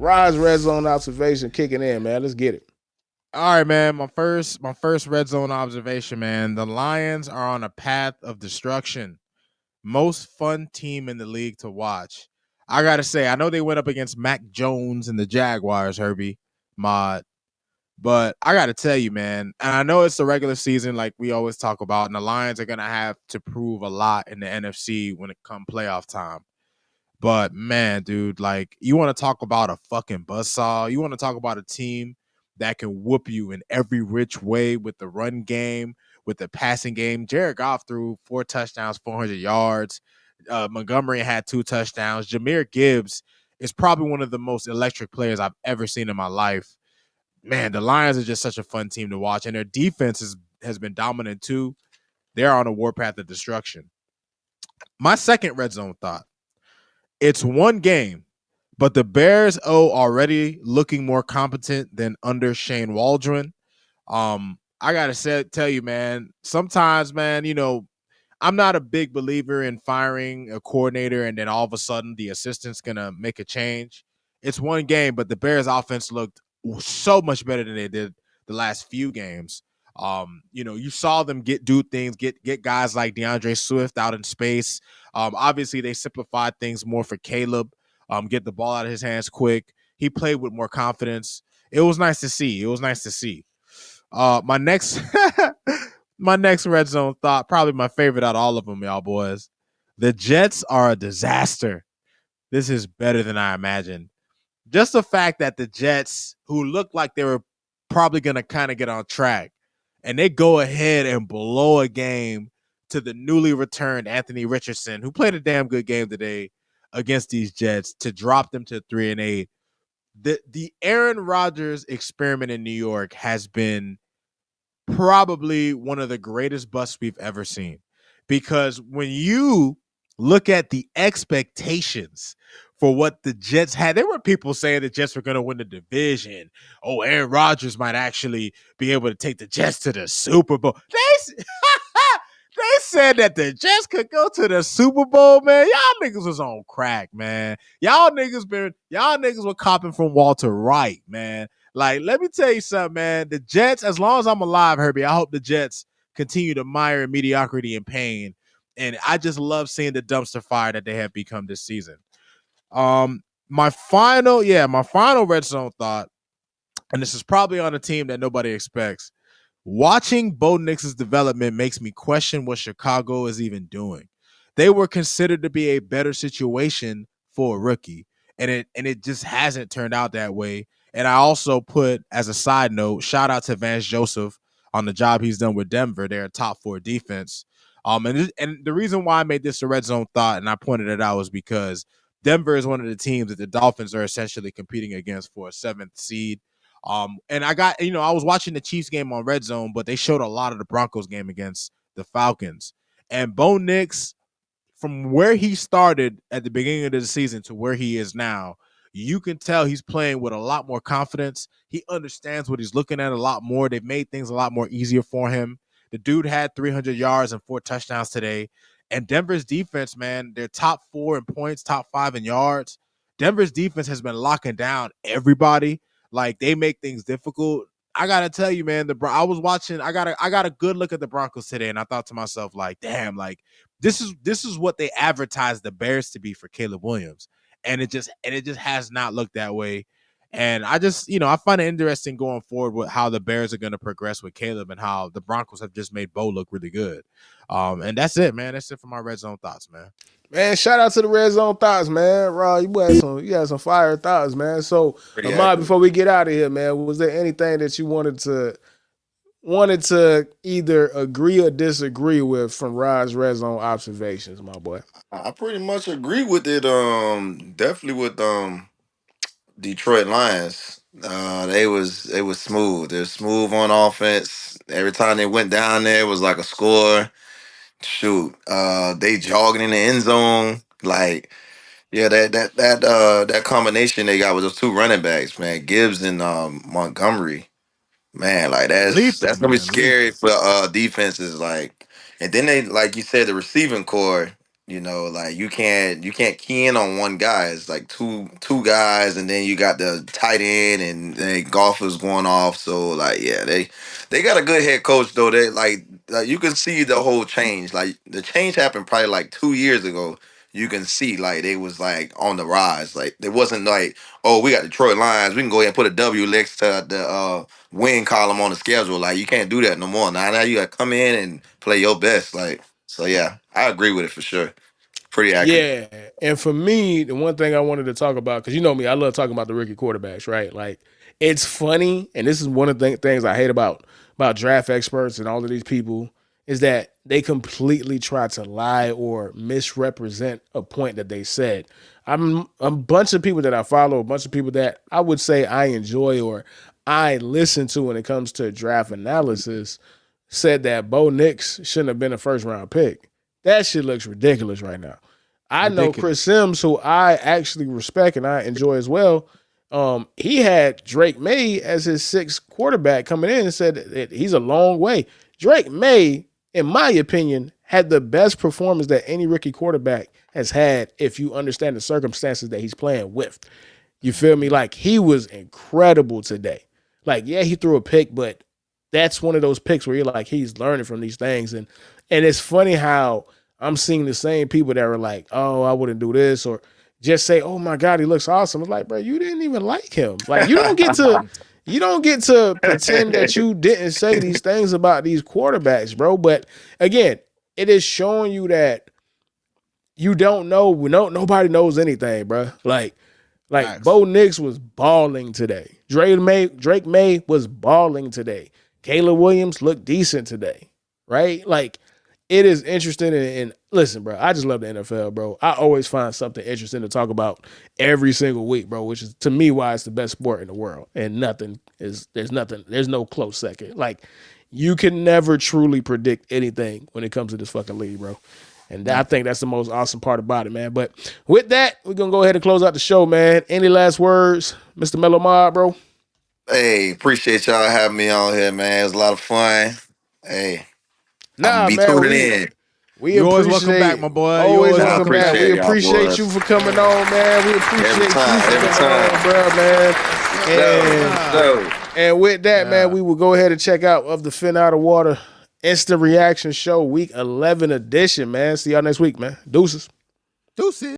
Rod's red zone observation kicking in, man. Let's get it. All right, man. My first red zone observation, man. The Lions are on a path of destruction. Most fun team in the league to watch. I gotta say, I know they went up against Mac Jones and the Jaguars, Herbie Mod, but I gotta tell you, man. And I know it's the regular season, like we always talk about, and the Lions are gonna have to prove a lot in the NFC when it come playoff time. But man, dude, like you want to talk about a fucking buzzsaw. You want to talk about a team that can whoop you in every rich way with the run game, with the passing game. Jared Goff threw 4 touchdowns, 400 yards. Montgomery had 2 touchdowns. Jameer Gibbs is probably one of the most electric players I've ever seen in my life. Man, the Lions are just such a fun team to watch, and their defense has been dominant too. They're on a warpath of destruction. My second red zone thought. It's one game, but the Bears already looking more competent than under Shane Waldron. I gotta tell you, man. Sometimes, man, I'm not a big believer in firing a coordinator and then all of a sudden the assistant's gonna make a change. It's one game, but the Bears offense looked so much better than they did the last few games. You saw them do things, get guys like DeAndre Swift out in space. Obviously, they simplified things more for Caleb. Get the ball out of his hands quick. He played with more confidence. It was nice to see. It was nice to see. My next my next red zone thought, probably my favorite out of all of them, y'all boys. The Jets are a disaster. This is better than I imagined. Just the fact that the Jets, who looked like they were probably going to kind of get on track, and they go ahead and blow a game to the newly returned Anthony Richardson, who played a damn good game today against these Jets, to drop them to 3-8. The Aaron Rodgers experiment in New York has been probably one of the greatest busts we've ever seen. Because when you look at the expectations for what the Jets had, there were people saying the Jets were going to win the division. Oh, Aaron Rodgers might actually be able to take the Jets to the Super Bowl. They said that the Jets could go to the Super Bowl, man. Y'all niggas was on crack, man. Y'all niggas were copping from Walter Wright, man. Like, let me tell you something, man. The Jets, as long as I'm alive, Herbie, I hope the Jets continue to mire in mediocrity and pain. And I just love seeing the dumpster fire that they have become this season. My final red zone thought, and this is probably on a team that nobody expects. Watching Bo Nix's development makes me question what Chicago is even doing. They were considered to be a better situation for a rookie, and it just hasn't turned out that way. And I also put, as a side note, shout out to Vance Joseph on the job he's done with Denver. They're a top 4 defense. And the reason why I made this a red zone thought and I pointed it out was because Denver is one of the teams that the Dolphins are essentially competing against for a 7th seed. And I was watching the Chiefs game on Red Zone, but they showed a lot of the Broncos game against the Falcons. And Bo Nix, from where he started at the beginning of the season to where he is now, you can tell he's playing with a lot more confidence. He understands what he's looking at a lot more. They've made things a lot more easier for him. The dude had 300 yards and 4 touchdowns today. And Denver's defense, man, they're top 4 in points, top 5 in yards. Denver's defense has been locking down everybody. Like, they make things difficult. I gotta tell you, man. I was watching. I got a good look at the Broncos today, and I thought to myself, like, damn, like this is what they advertised the Bears to be for Caleb Williams, and it just has not looked that way. And I find it interesting going forward with how the Bears are going to progress with Caleb and how the Broncos have just made Bo look really good. And that's it, man. That's it for my red zone thoughts, man. Man, shout out to the red zone thoughts, man. Raw, you had some fire thoughts, man. So, Pretty Ahmad, accurate. before we get out of here, man, was there anything that you wanted to either agree or disagree with from Rod's red zone observations, my boy? I pretty much agree with it. Definitely with Detroit Lions. They was smooth. They're smooth on offense. Every time they went down there, it was like a score. Shoot, they jogging in the end zone. Like, yeah, that combination they got with those 2 running backs, man, Gibbs and Montgomery. Man, like Lethal, that's gonna be man. scary Lethal. for defenses. Like, and then they, like you said, the receiving core. You know, like you can't key in on one guy. It's like two guys, and then you got the tight end and golfers going off. So like, yeah, they got a good head coach though. They like you can see the whole change. Like the change happened probably like 2 years ago. You can see like they was like on the rise. Like it wasn't like, oh, we got Detroit Lions, we can go ahead and put a W next to the win column on the schedule. Like you can't do that no more. Now you got to come in and play your best. Like so, yeah, I agree with it for sure. Pretty accurate. Yeah, and for me, the one thing I wanted to talk about, because you know me, I love talking about the rookie quarterbacks, right? Like, it's funny, and this is one of the things I hate about draft experts and all of these people is that they completely try to lie or misrepresent a point that they said. I'm a bunch of people that I follow, a bunch of people that I would say I enjoy or I listen to when it comes to draft analysis, said that Bo Nix shouldn't have been a first round pick. That shit looks ridiculous right now. I know Chris Ridiculous. Sims, who I actually respect and I enjoy as well. He had Drake May as his sixth quarterback coming in and said that he's a long way. Drake May, in my opinion, had the best performance that any rookie quarterback has had if you understand the circumstances that he's playing with. You feel me? Like he was incredible today. Like, yeah, he threw a pick, but that's one of those picks where you're like, he's learning from these things. And it's funny how I'm seeing the same people that are like, oh, I wouldn't do this, or just say, oh my God, he looks awesome. It's like, bro, you didn't even like him. Like you don't get to pretend that you didn't say these things about these quarterbacks, bro. But again, it is showing you that you don't know. Nobody knows anything, bro. Like Facts. Bo Nix was balling today. Drake May was balling today. Caleb Williams looked decent today, right? Like it is interesting. And listen, bro, I just love the NFL, bro. I always find something interesting to talk about every single week, bro. Which is to me why it's the best sport in the world. And there's no close second. Like you can never truly predict anything when it comes to this fucking league, bro. And I think that's the most awesome part about it, man. But with that, we're going to go ahead and close out the show, man. Any last words, Mr. Mellow Mob, bro? Hey, appreciate y'all having me on here, man. It was a lot of fun. Hey, I'm gonna Nah, be man, tuning we in. we You always welcome back, appreciate my boy. You always always I welcome welcome back. back. We appreciate y'all, appreciate you boys. for coming on, man. We Every appreciate you time, for every coming on, time. bro, man. So, And with that, man, Yeah. we will go ahead and check out of the Fin Out of Water Instant Reaction Show Week 11 edition, man. See y'all next week, man. Deuces. Deuces.